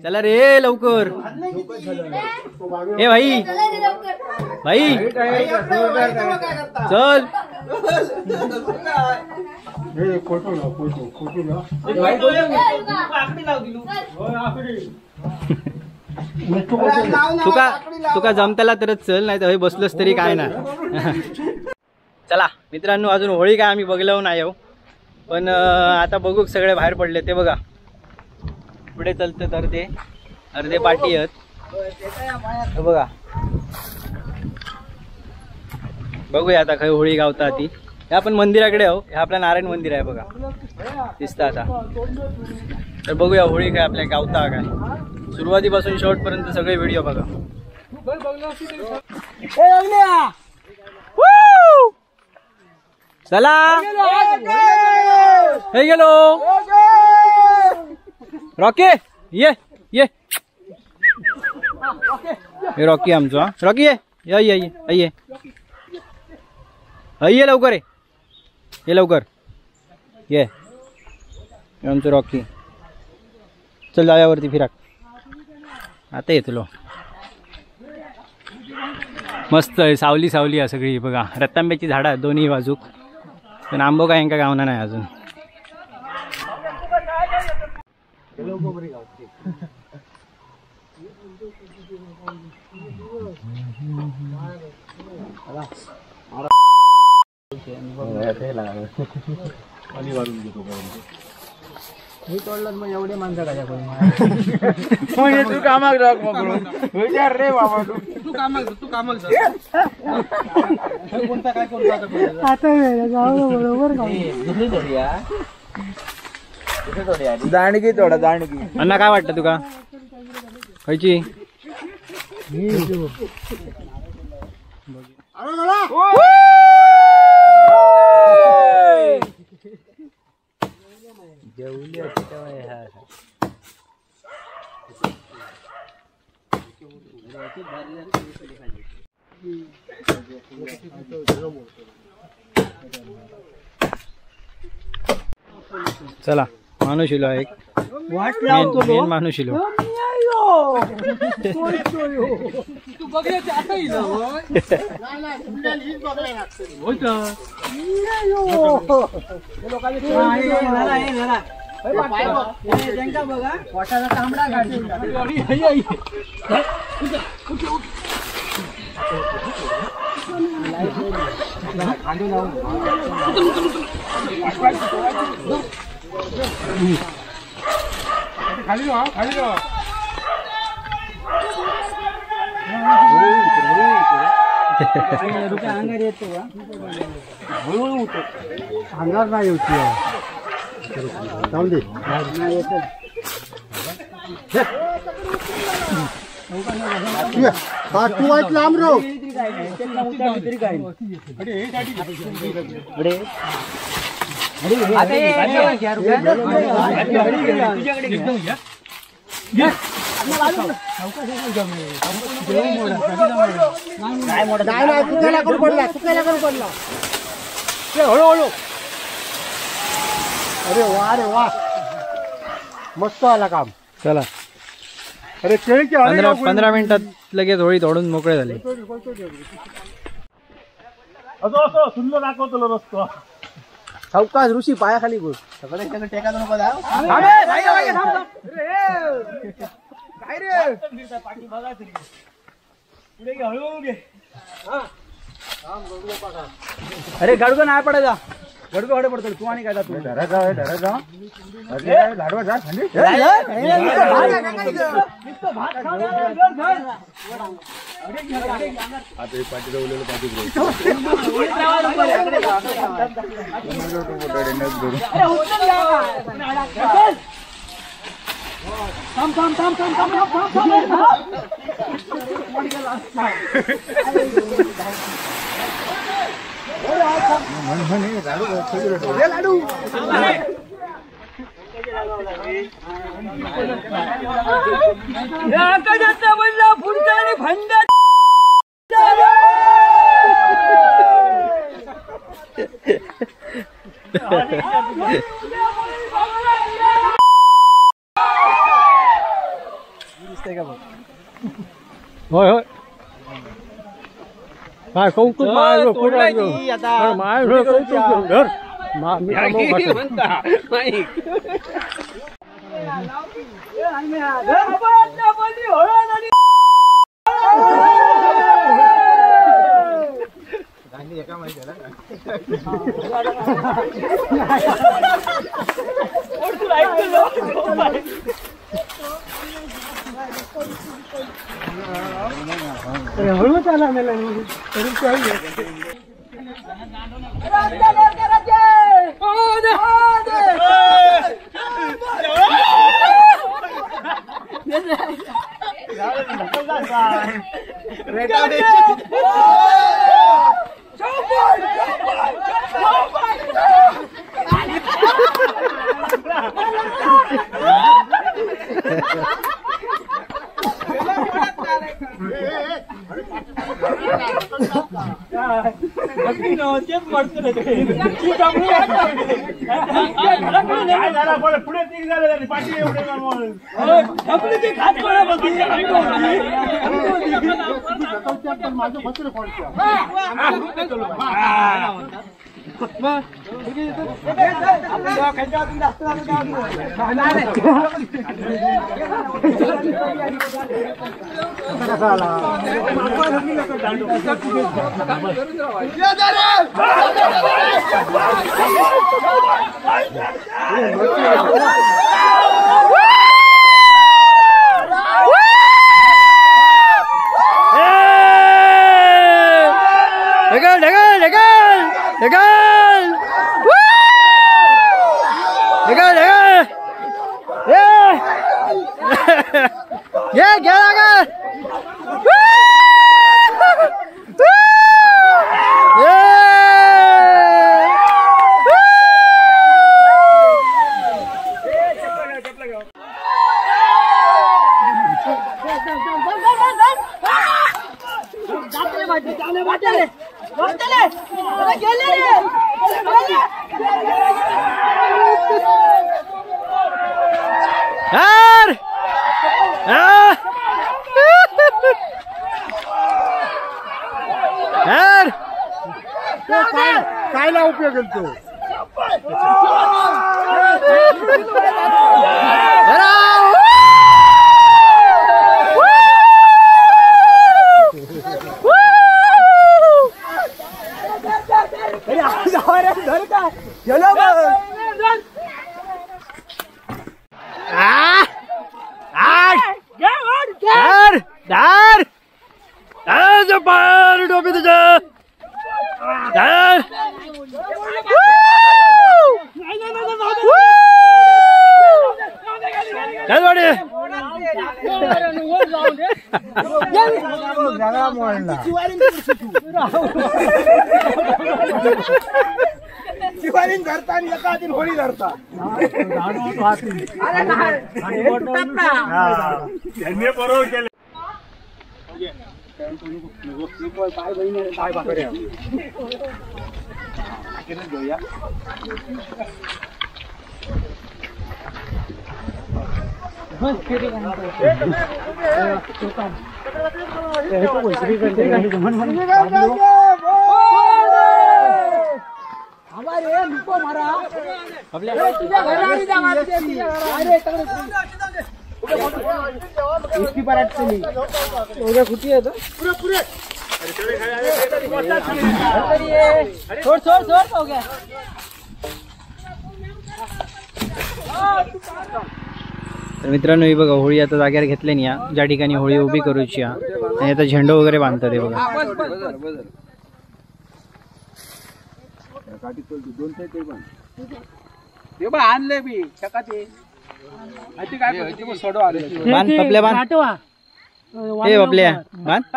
चला रे लवकर। ए भाई भाई चल। तुका जमताला तरच चल, नाही तर बसलोस तरी काय ना। चला मित्रांनो, अजून होळी काय आम्ही बघलो नाही हो, पण आता बघू सगळे बाहेर पडले ते बघा। पुढे चलते तर ते अर्धे पाठी आहेत बघा। बघूया आता खय होळी गावता ती। हे आपण मंदिराकडे आहो, हे आपलं नारायण मंदिर आहे बघा, दिसतं आता। तर बघूया होळी काय आपल्या गावता काय, सुरुवातीपासून शेवटपर्यंत सगळे व्हिडिओ बघा। चला हे गेलो रॉकी, ये ये हे रॉकी आमचा, रॉकी ये ये ये ये ये लवकर ये लवकर ये आमचं रॉकी। चल जाव्यावरती फिराक, आता येतलो। मस्त आहे, सावली सावली आहे सगळी बघा। रतांब्याची झाडं आहेत दोन्ही बाजूक, पण आंबो काय यांका गावना नाही अजून। मी तोडलं मग एवढे माणसं काय तू कामाक विचार रे बाबा, तू कामाक कोणता काय करू आता बरोबर दाणगी तोडा दाणगी। अण्णा काय वाटतं तुका खायची? चला माणूस इलो एक मेन माणूस इलो। खाली अंगार येतो अंगार नाही होती जाऊन दे तू वाईट लांब रो हळूहळू। अरे वा मस्त आला काम। चला अरे 15 मिनिटात लगेच होळी तोडून मोकळे झाले। असं सुंदर दाखवतो रस्तो सावकाश ऋषी पायाखाली गोष्ट सगळे टेका नको काय रे पाठी बघा तरी पुढे घे हळू घे। अरे गडगो नाही पडायचा, गडगो हडे पडतो तू आणि काय तू धरा जा अरे लाडवा जा थंडी आता पाठी जवळलेलं पाठी थांब थांब थांब थांब थांब थांब लाडू दिसतंय का बघ. होय होय काय कौतुक माय तोडलाय ती आता. माय कौतुक धर मी हळू चाला मेला पुढे तीन झाले पाठी माझं बसलं कायला उपयोग तो टोपी तुझं शिवारी धरता आणि एका हाती होळी धरता त्यांनी बरोबर केलं. तर मित्रांनो ही बघा होळी आता जाग्यावर घेतल्यानी या ज्या ठिकाणी होळी उभी करूची आणि आता झेंडो वगैरे बांधतात हे बघा. आणले मी चकाचे बांध पपल्या बांध हे पपल्या बांध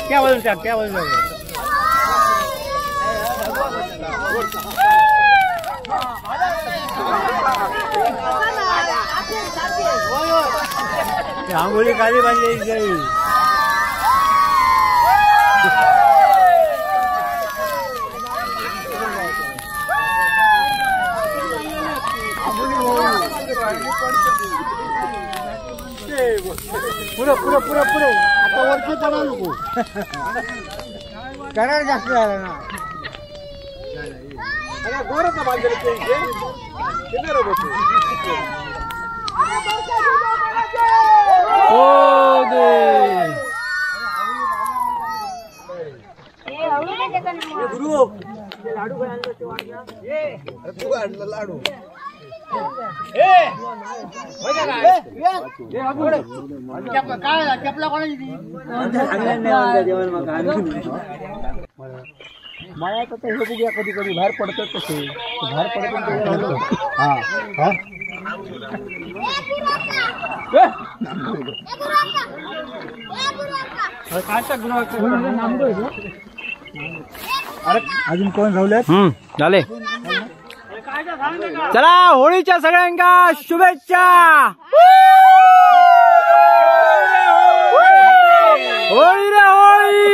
क्या बोलता क्या बोलता आंघोळी काली बांधली गई पुढे पुढे पुढे पुढे आता वरती पडा नको करार जास्त झाला ना गोरच बांधले लाडू मला तर हे बघूया कधी कधी बाहेर पडतात तसे बाहेर पडत अजून कोण रावल्यात झाले चला होळीच्या सगळ्यांना शुभेच्छा होळी रे होळी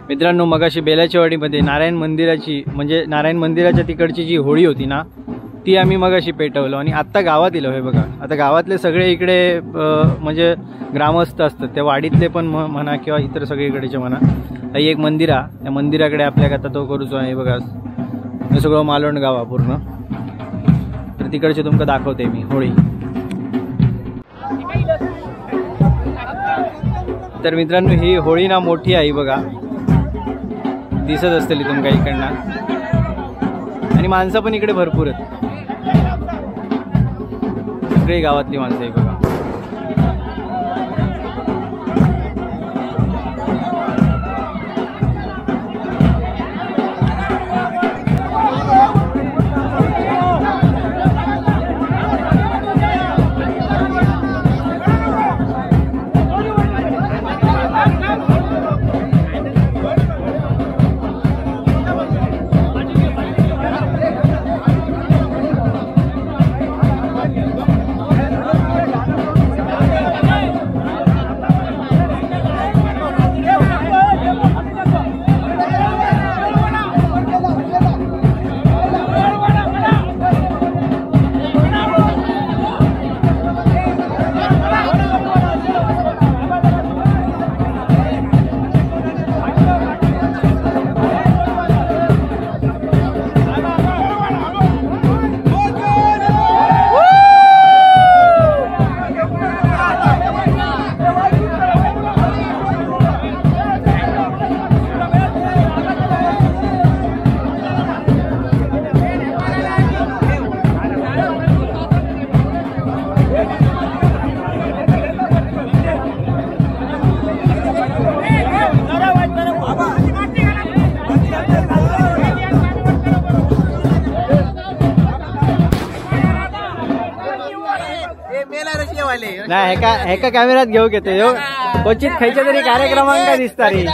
मित्रांनो मगाशी बेलाच्या वाडीमध्ये नारायण मंदिराची म्हणजे नारायण मंदिराच्या तिकडची जी होळी होती ना ती आम्ही मगाशी पेटवलो आणि आत्ता गावात येलो हे बघा. आता गावातले सगळे इकडे म्हणजे ग्रामस्थ असतात त्या वाडीतले पण म्हणा किंवा इतर सगळीकडेचे म्हणा. ही एक मंदिर आहे त्या मंदिराकडे आपल्याला आता तो करूचो आहे बघा. हे सगळं मालवण गाव आहे पूर्ण तर तिकडचे तुमका दाखवते मी होळी. तर मित्रांनो ही होळी ना मोठी आहे बघा दिसत असतील तुमका इकडनं आणि माणसं पण इकडे भरपूर आहेत सगळी गावातली माणसं आहे बघा. नाही एका कॅमेऱ्यात घेऊ घेते क्वचित खायच्या तरी कार्यक्रमांका दिसता रे.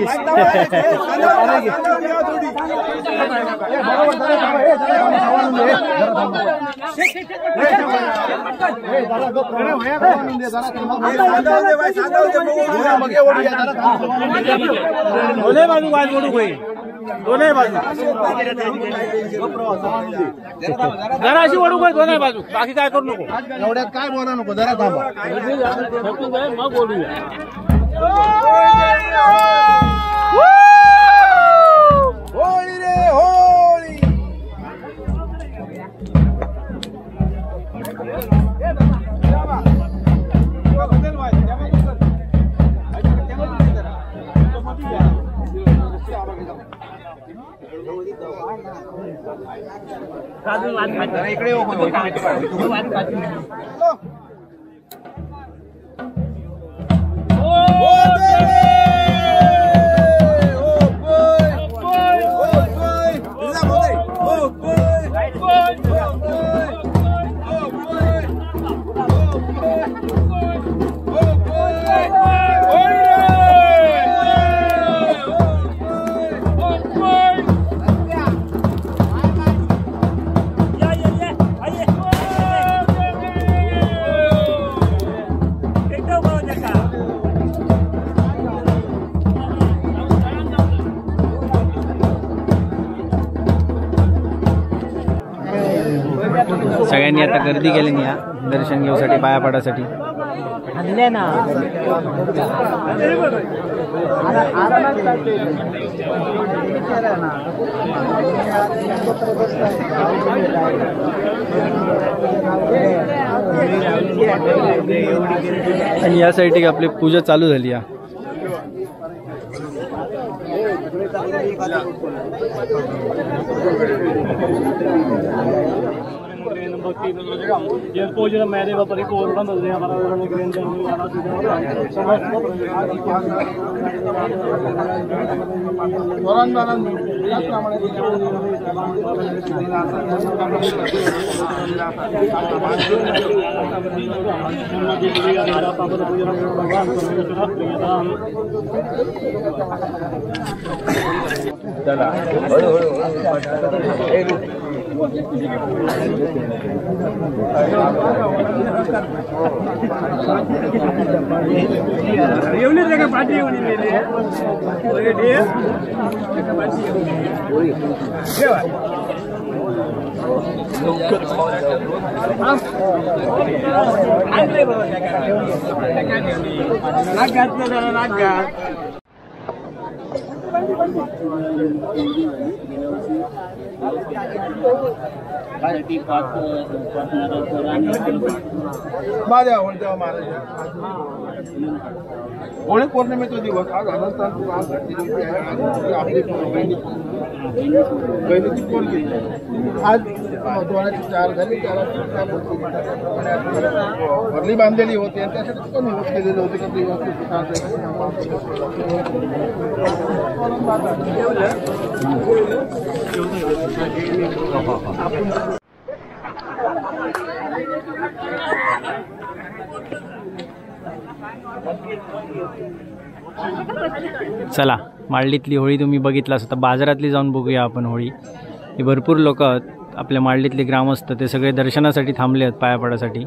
बक्षीस. दोन्ही बाजू वाज मोडू होईल. दोन्ही बाजू जराशी ओढू होईल. दोन्ही बाजू बाकी काय करू नको. एवढ्यात काय बोला नको जरा थांबा. मग बोलूया. होळी रे होळी. इकडे सगळ्यांनी आता गर्दी केली नाही, दर्शन घेऊसाठी पाया पडासाठी. आणि या साईड आपली पूजा चालू झाली. होळी पौर्णिमेचा दिवस आज अनंतान आज घडलेली आपली बहिणीची पोरगी आज दोनाची 4 झाली. त्याला भरली बांधलेली होती आणि त्यासाठी पण निवड केलेले होते की चला, माळलीतली होळी तुम्ही बघितलास. आता बाजारातली जाऊन बघूया आपण होळी. ही भरपूर लोक आपल्या माळलीतले ग्रामस्थ ते सगळे दर्शनासाठी थांबले आहेत पाया पडासाठी.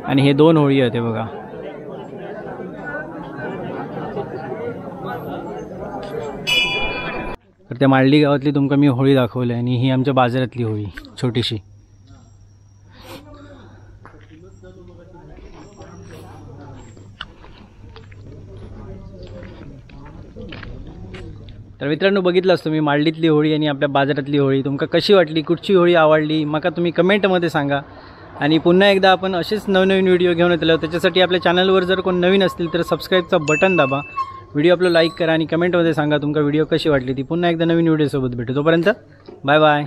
आणि हे 2 होळी आहेत हे बघा. तर त्या माळली गावातली तुमका मी होळी दाखवली आणि ही आमच्या बाजारातली होळी छोटीशी. तर मित्रांनो, बघितलंच तुम्ही माळलीतली होळी आणि आपल्या बाजारातली होळी. तुमका कशी वाटली, कुठची होळी आवडली मका तुम्ही कमेंटमध्ये सांगा. आणि पुन्हा एकदा आपण असेच नवनवीन व्हिडिओ घेऊन येतो. त्याच्यासाठी आपल्या चॅनलवर जर कोण नवीन असतील तर सबस्क्राईबचं बटन दाबा, व्हिडिओ आपलं लाईक करा आणि कमेंटमध्ये सांगा तुमका व्हिडिओ कशी वाटली ती. पुन्हा एकदा नवीन व्हिडिओसोबत भेटू. तोपर्यंत बाय बाय.